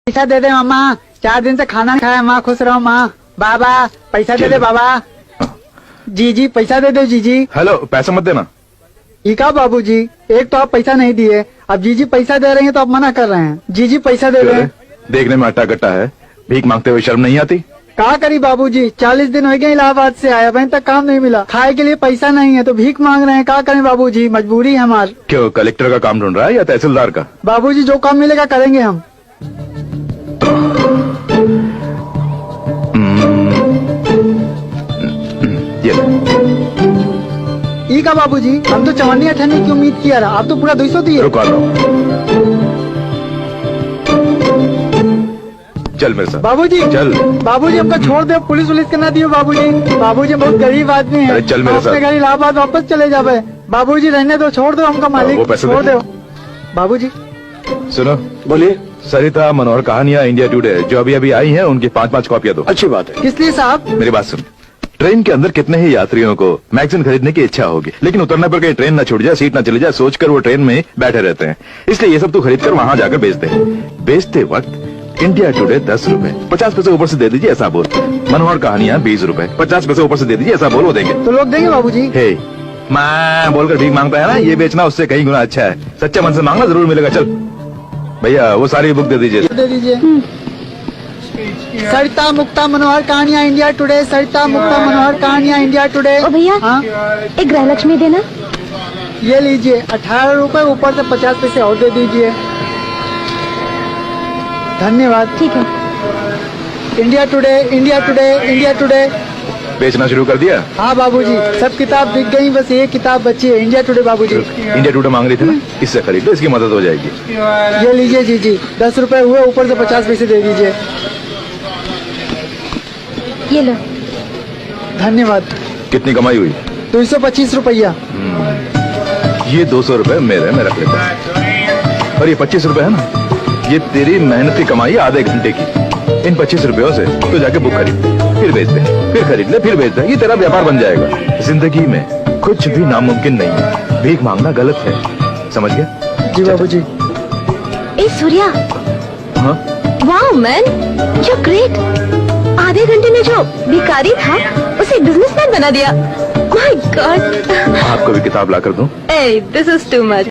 पैसा दे दे मामा, 4 दिन से खाना नहीं खाया माँ, खुश रहो माँ। बाबा पैसा दे दे बाबा। जी पैसा दे दो जी। हेलो, पैसा मत देना। ठीक है बाबू जी, एक तो आप पैसा नहीं दिए, अब जी पैसा दे रहे हैं तो आप मना कर रहे हैं। जी पैसा दे रहे हैं। देखने में अट्टा कट्टा है, भीख मांगते हुए शर्म नहीं आती? क्या करी बाबूजी, 40 दिन हो गए इलाहाबाद से आया, अभी तक काम नहीं मिला, खाए के लिए पैसा नहीं है तो भीख मांग रहे हैं। क्या करें बाबूजी, मजबूरी है हमारी। क्यों, कलेक्टर का काम ढूंढ रहा है या तहसीलदार का? बाबूजी जो काम मिलेगा करेंगे हम। ठीक है बाबूजी, हम तो 54-58 की उम्मीद किया रहा, आप तो पूरा 200 दिए। रुका लो, चल मेरे साथ। बाबूजी चल। बाबूजी हमको छोड़ दे, पुलिस का ना दियो बाबूजी। बाबूजी बहुत गरीब आदमी है। अरे चल मेरे साथ। अपने घर इलाहाबाद वापस चले जावे। बाबूजी रहने दो, छोड़ दो हमका मालिक, वो पैसे छोड़ दे। दो बाबूजी। सुनो, बोलिए। सरिता मनोहर कहानियां इंडिया टुडे जो अभी अभी आई हैं, उनकी 5-5 कॉपियां दो। अच्छी बात है। किस लिए साहब? मेरी बात सुन, ट्रेन के अंदर कितने ही यात्रियों को मैगजीन खरीदने की इच्छा होगी, लेकिन उतरने पर कहीं ट्रेन न छूट जाए, सीट न चली जाए, सोचकर वो ट्रेन में बैठे रहते हैं। इसलिए ये सब तू खरीद कर वहां जाकर बेचते हैं। बेचते वक्त इंडिया टुडे 10 रुपए, 50 पैसे ऊपर से दे दीजिए, ऐसा बोल। मनोहर कहानियां 20 रुपए, 50 पैसे ऊपर से दे दीजिए, ऐसा बोल, वो देंगे। तो लोग देंगे बाबूजी। हे माँ बोलकर भीख मांगता है ना, ये बेचना उससे कहीं गुना अच्छा है। सच्चे मन से मांगना, जरूर मिलेगा। चल भैया, वो सारी बुक दे दीजिए। दे दीजिए। सरिता मुक्ता मनोहर कहानियां इंडिया टुडे, सरिता मुक्ता मनोहर कहानियां इंडिया टुडे। ओ भैया, हाँ एक गृहलक्ष्मी देना। ये लीजिए, 18 रुपए, ऊपर से 50 पैसे और दे दीजिए। धन्यवाद। ठीक है। India today, India today, India today. बेचना शुरू कर दिया? हाँ बाबूजी, सब किताब बिक गई, बस ये किताब बची है, इंडिया टुडे बाबूजी। इंडिया टुडे मांग रही थी ना, इससे खरीद लो, इसकी मदद हो जाएगी। ये लीजिए जी, 10 रुपए हुए, ऊपर से 50 पैसे दे दीजिए। ये लो। धन्यवाद। कितनी कमाई हुई? 225 रुपया। ये 200 रुपए मेरे में रख लेता, और ये 25 रुपए है ना, ये तेरी मेहनत की कमाई है आधे घंटे की। इन 25 रुपयों से तो जाके बुक खरीद, फिर बेच दे, फिर खरीद ले, फिर बेच दे, ये तेरा व्यापार बन जाएगा। जिंदगी में कुछ भी नामुमकिन नहीं है, भीख मांगना गलत है, समझ गया? जी बाबूजी। ए सूर्या। हाँ? Wow man, you great. आधे घंटे में जो भिखारी था उसे बिजनेसमैन बना दिया। My God. आपको भी किताब ला कर दूं? ए, दिस इज टू मच।